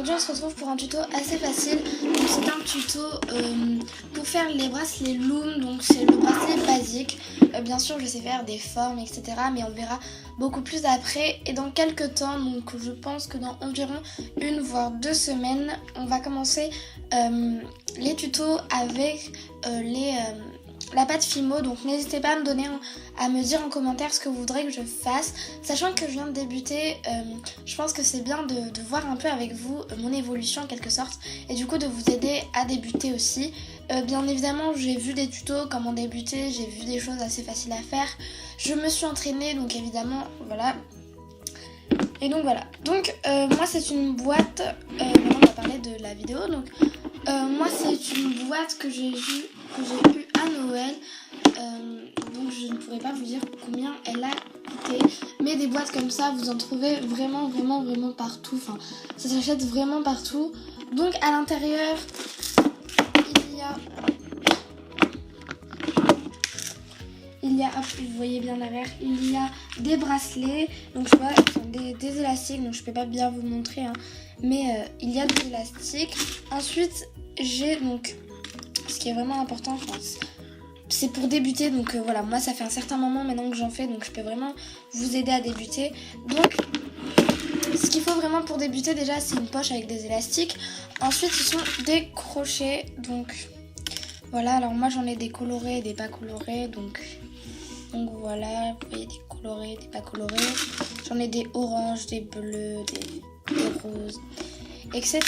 aujourd'hui on se retrouve pour un tuto assez facile. Donc c'est un tuto pour faire les bracelets Loom, donc c'est le bracelet basique. Bien sûr je sais faire des formes etc, mais on verra beaucoup plus après et dans quelques temps. Donc je pense que dans environ 1 voire 2 semaines on va commencer les tutos avec la pâte Fimo. Donc n'hésitez pas à me dire en commentaire ce que vous voudrez que je fasse. Sachant que je viens de débuter, je pense que c'est bien de voir un peu avec vous mon évolution en quelque sorte. Et du coup de vous aider à débuter aussi. Bien évidemment j'ai vu des tutos comment débuter, j'ai vu des choses assez faciles à faire. Je me suis entraînée donc évidemment voilà. Et donc voilà. Donc moi c'est une boîte, maintenant on va parler de la vidéo. Donc moi c'est une boîte que j'ai eue à Noël, donc je ne pourrais pas vous dire combien elle a coûté, mais des boîtes comme ça vous en trouvez vraiment partout, enfin ça s'achète vraiment partout. Donc à l'intérieur vous voyez bien derrière, il y a des bracelets, donc je vois des élastiques, donc je peux pas bien vous montrer hein, mais il y a des élastiques. Ensuite j'ai donc ce qui est vraiment important, c'est pour débuter, donc voilà, moi ça fait un certain moment maintenant que j'en fais, donc je peux vraiment vous aider à débuter. Donc ce qu'il faut vraiment pour débuter déjà c'est une poche avec des élastiques. Ensuite ce sont des crochets, donc voilà, alors moi j'en ai des colorés et des pas colorés, donc voilà, vous voyez des colorés, des pas colorés. J'en ai des oranges, des bleus, des roses, etc.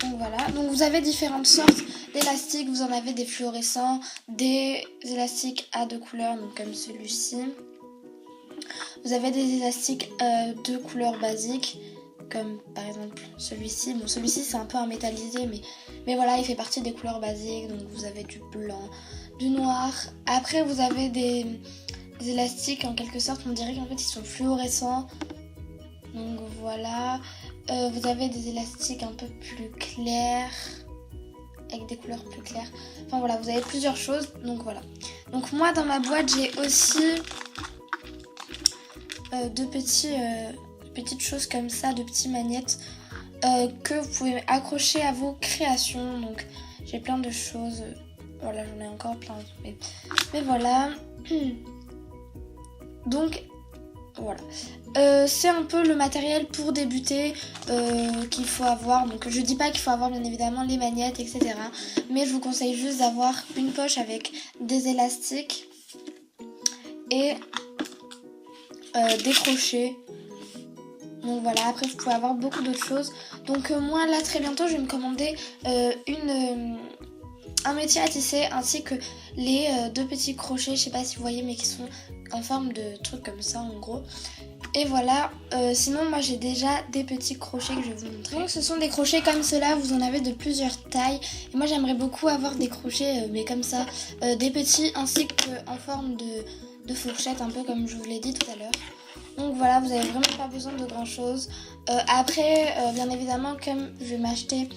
Donc voilà, donc vous avez différentes sortes d'élastiques, vous en avez des fluorescents, des élastiques à 2 couleurs, donc comme celui-ci. Vous avez des élastiques de couleurs basiques, comme par exemple celui-ci. Bon, celui-ci c'est un peu un métallisé, mais voilà, il fait partie des couleurs basiques, donc vous avez du blanc, du noir. Après vous avez des élastiques en quelque sorte, on dirait qu'en fait ils sont fluorescents. Donc voilà, vous avez des élastiques un peu plus clairs, avec des couleurs plus claires. Enfin voilà, vous avez plusieurs choses, donc voilà. Donc moi dans ma boîte j'ai aussi deux petites choses comme ça, de petits magnettes que vous pouvez accrocher à vos créations. Donc j'ai plein de choses, voilà, j'en ai encore plein, mais voilà. Donc voilà, c'est un peu le matériel pour débuter qu'il faut avoir. Donc je dis pas qu'il faut avoir bien évidemment les magnettes etc, mais je vous conseille juste d'avoir une poche avec des élastiques et des crochets. Donc voilà, après vous pouvez avoir beaucoup d'autres choses. Donc moi là très bientôt je vais me commander un métier à tisser ainsi que les 2 petits crochets, je sais pas si vous voyez, mais qui sont en forme de trucs comme ça en gros. Et voilà, sinon moi j'ai déjà des petits crochets que je vais vous montrer. Donc ce sont des crochets comme cela, vous en avez de plusieurs tailles. Et moi j'aimerais beaucoup avoir des crochets mais comme ça, des petits ainsi qu'en forme de fourchette, un peu comme je vous l'ai dit tout à l'heure. Donc voilà, vous avez vraiment pas besoin de grand chose. Après, bien évidemment, comme je vais m'acheter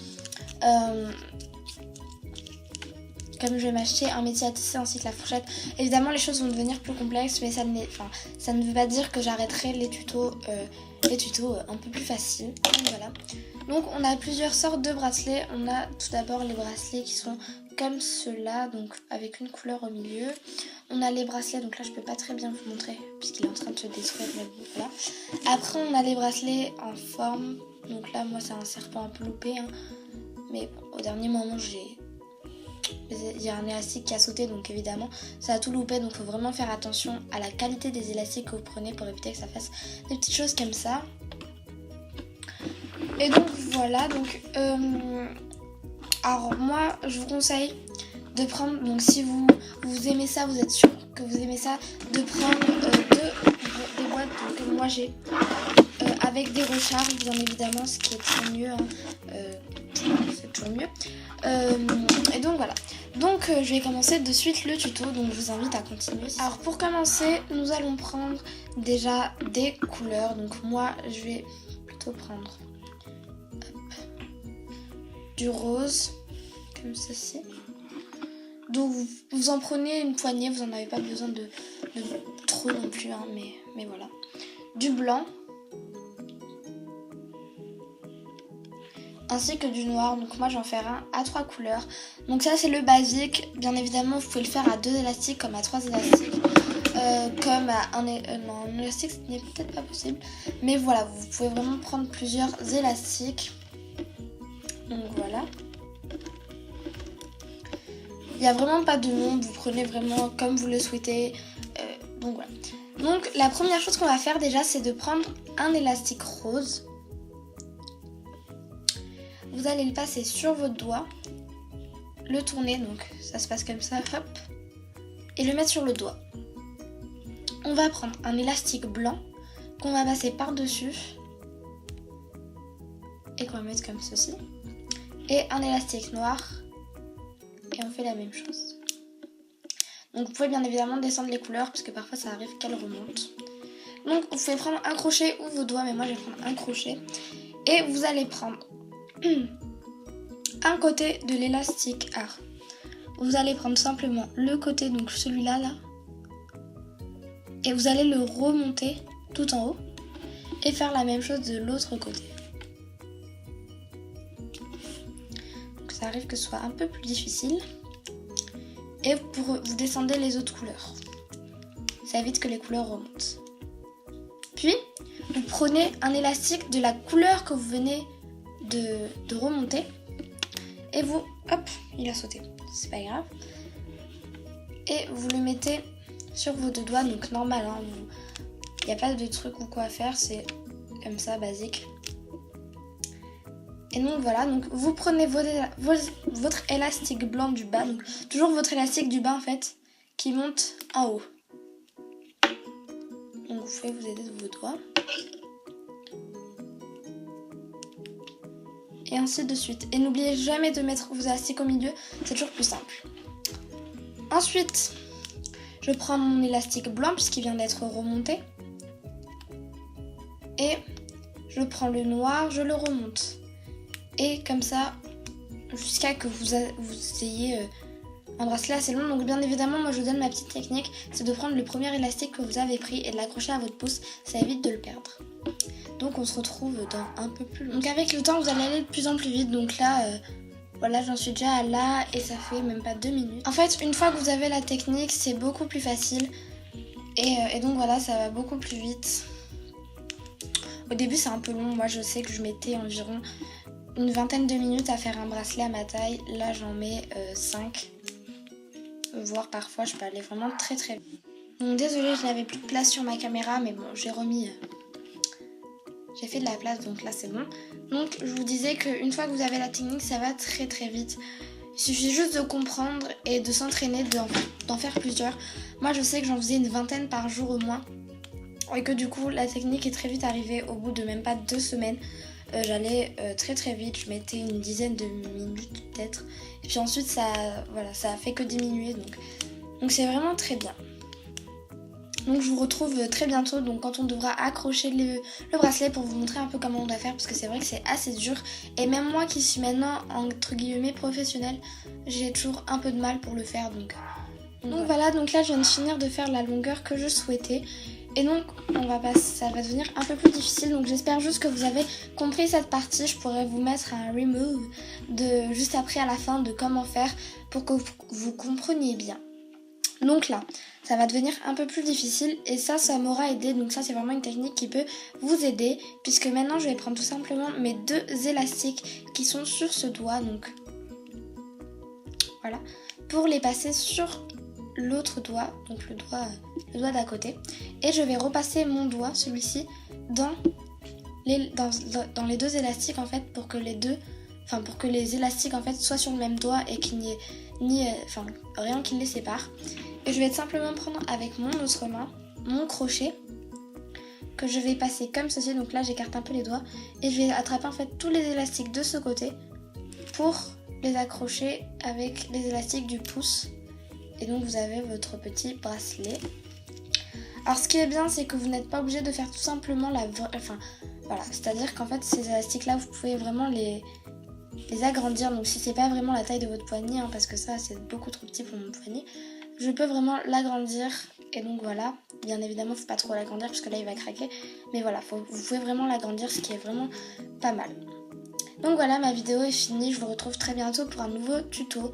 un métier à tisser ainsi que la fourchette, évidemment les choses vont devenir plus complexes, mais ça ne veut pas dire que j'arrêterai les tutos un peu plus faciles. Donc voilà. Donc on a plusieurs sortes de bracelets. On a tout d'abord les bracelets qui sont comme ceux-là, donc avec une couleur au milieu. On a les bracelets, donc là je peux pas très bien vous montrer puisqu'il est en train de se détruire, mais bon, voilà. Après on a les bracelets en forme, donc là moi c'est un serpent un peu loupé, hein. Mais bon, au dernier moment il y a un élastique qui a sauté, donc évidemment ça a tout loupé, donc il faut vraiment faire attention à la qualité des élastiques que vous prenez pour éviter que ça fasse des petites choses comme ça. Et donc voilà, donc alors moi je vous conseille de prendre, donc si vous aimez ça, vous êtes sûr que vous aimez ça, de prendre des boîtes, donc moi j'ai avec des recharges bien évidemment, ce qui est très mieux, hein. C'est toujours mieux. Et donc voilà, donc je vais commencer de suite le tuto, donc je vous invite à continuer. Alors pour commencer nous allons prendre déjà des couleurs, donc moi je vais plutôt prendre du rose comme ceci. Donc vous en prenez une poignée, vous n'en avez pas besoin de trop non plus, hein, mais voilà. Du blanc. ainsi que du noir. Donc moi je vais en faire un à 3 couleurs. Donc ça c'est le basique. Bien évidemment vous pouvez le faire à 2 élastiques comme à 3 élastiques. Comme à un élastique, ce n'est peut-être pas possible. Mais voilà, vous pouvez vraiment prendre plusieurs élastiques. Donc voilà. Il n'y a vraiment pas de nom, vous prenez vraiment comme vous le souhaitez. Donc voilà. Donc la première chose qu'on va faire déjà, c'est de prendre un élastique rose. Vous allez le passer sur votre doigt, le tourner, donc ça se passe comme ça, hop, et le mettre sur le doigt. On va prendre un élastique blanc qu'on va passer par-dessus et qu'on va mettre comme ceci. Et un élastique noir et on fait la même chose. Donc vous pouvez bien évidemment descendre les couleurs parce que parfois ça arrive qu'elles remontent. Donc vous pouvez prendre un crochet ou vos doigts, mais moi je vais prendre un crochet. Et vous allez prendre un côté de l'élastique art. Vous allez prendre simplement le côté, donc celui-là là. Et vous allez le remonter tout en haut et faire la même chose de l'autre côté. Donc ça arrive que ce soit un peu plus difficile. Et vous descendez les autres couleurs. Ça évite que les couleurs remontent. Puis, vous prenez un élastique de la couleur que vous venez de remonter. Et vous, hop, il a sauté. C'est pas grave. Et vous le mettez sur vos deux doigts, donc normal, hein, il n'y a pas de truc ou quoi à faire, c'est comme ça, basique. Et donc voilà, donc vous prenez votre élastique blanc du bas, donc toujours votre élastique du bas en fait, qui monte en haut. Donc vous pouvez vous aider de vos doigts. Et ainsi de suite. Et n'oubliez jamais de mettre vos élastiques au milieu, c'est toujours plus simple. Ensuite, je prends mon élastique blanc puisqu'il vient d'être remonté. Et je prends le noir, je le remonte. Et comme ça, jusqu'à que vous ayez un bracelet assez long. Donc bien évidemment, moi je vous donne ma petite technique. C'est de prendre le premier élastique que vous avez pris et de l'accrocher à votre pouce. Ça évite de le perdre. Donc on se retrouve dans un peu plus long. Donc avec le temps, vous allez aller de plus en plus vite. Donc là, voilà, j'en suis déjà à là et ça fait même pas 2 minutes. En fait, une fois que vous avez la technique, c'est beaucoup plus facile. Et donc voilà, ça va beaucoup plus vite. Au début, c'est un peu long. Moi, je sais que je mettais environ une vingtaine de minutes à faire un bracelet à ma taille. Là, j'en mets 5. Voire parfois, je peux aller vraiment très très vite. Donc désolée, je n'avais plus de place sur ma caméra. Mais bon, j'ai remis... J'ai fait de la place, donc là, c'est bon. Donc, je vous disais qu'une fois que vous avez la technique, ça va très très vite. Il suffit juste de comprendre et de s'entraîner, d'en faire plusieurs. Moi, je sais que j'en faisais une vingtaine par jour au moins. Et que du coup, la technique est très vite arrivée au bout de même pas 2 semaines. J'allais très très vite, je mettais une dizaine de minutes peut-être. Et puis ensuite, ça a fait que diminuer. Donc c'est vraiment très bien. Donc je vous retrouve très bientôt, donc quand on devra accrocher le bracelet pour vous montrer un peu comment on doit faire. Parce que c'est vrai que c'est assez dur. Et même moi qui suis maintenant entre guillemets professionnelle, j'ai toujours un peu de mal pour le faire. Donc voilà, donc là je viens de finir de faire la longueur que je souhaitais. Et donc ça va devenir un peu plus difficile. Donc j'espère juste que vous avez compris cette partie. Je pourrais vous mettre un remove juste après à la fin de comment faire pour que vous compreniez bien. Donc là, ça va devenir un peu plus difficile et ça m'aura aidé. Donc ça, c'est vraiment une technique qui peut vous aider. Puisque maintenant, je vais prendre tout simplement mes 2 élastiques qui sont sur ce doigt. Donc voilà, pour les passer sur l'autre doigt, donc le doigt d'à côté. Et je vais repasser mon doigt, celui-ci, dans les 2 élastiques en fait, pour que les élastiques en fait soient sur le même doigt et qu'il n'y ait rien qui les sépare. Et je vais simplement prendre avec mon autre main mon crochet que je vais passer comme ceci. Donc là j'écarte un peu les doigts et je vais attraper en fait tous les élastiques de ce côté pour les accrocher avec les élastiques du pouce. Et donc vous avez votre petit bracelet. Alors ce qui est bien, c'est que vous n'êtes pas obligé de faire tout simplement voilà, c'est-à-dire qu'en fait ces élastiques là vous pouvez vraiment les agrandir. Donc si c'est pas vraiment la taille de votre poignet, parce que ça c'est beaucoup trop petit pour mon poignet, je peux vraiment l'agrandir. Et donc voilà, bien évidemment faut pas trop l'agrandir parce que là il va craquer, mais voilà, vous pouvez vraiment l'agrandir, ce qui est vraiment pas mal. Donc voilà, ma vidéo est finie, je vous retrouve très bientôt pour un nouveau tuto.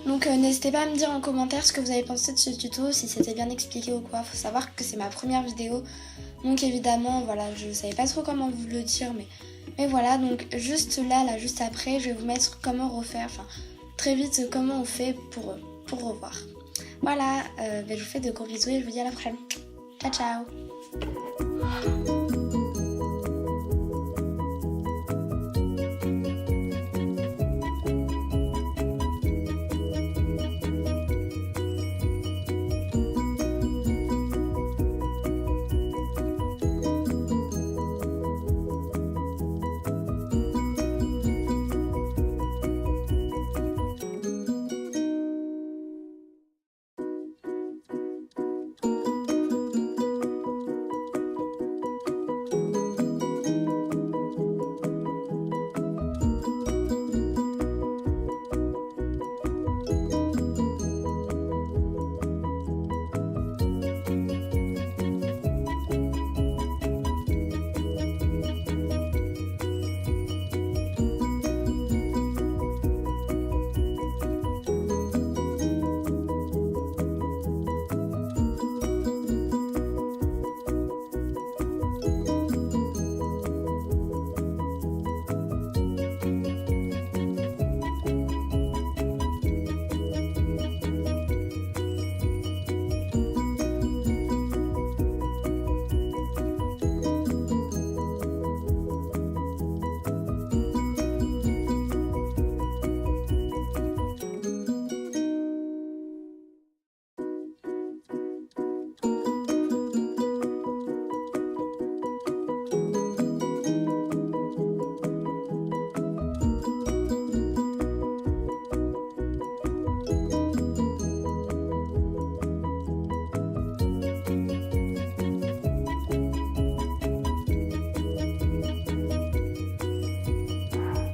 Donc n'hésitez pas à me dire en commentaire ce que vous avez pensé de ce tuto, si c'était bien expliqué ou quoi. Faut savoir que c'est ma première vidéo, donc évidemment voilà, je savais pas trop comment vous le dire, mais voilà. Donc juste là, juste après, je vais vous mettre comment refaire, enfin très vite comment on fait pour revoir. Voilà, je vous fais de gros bisous et je vous dis à la prochaine. Ciao ciao.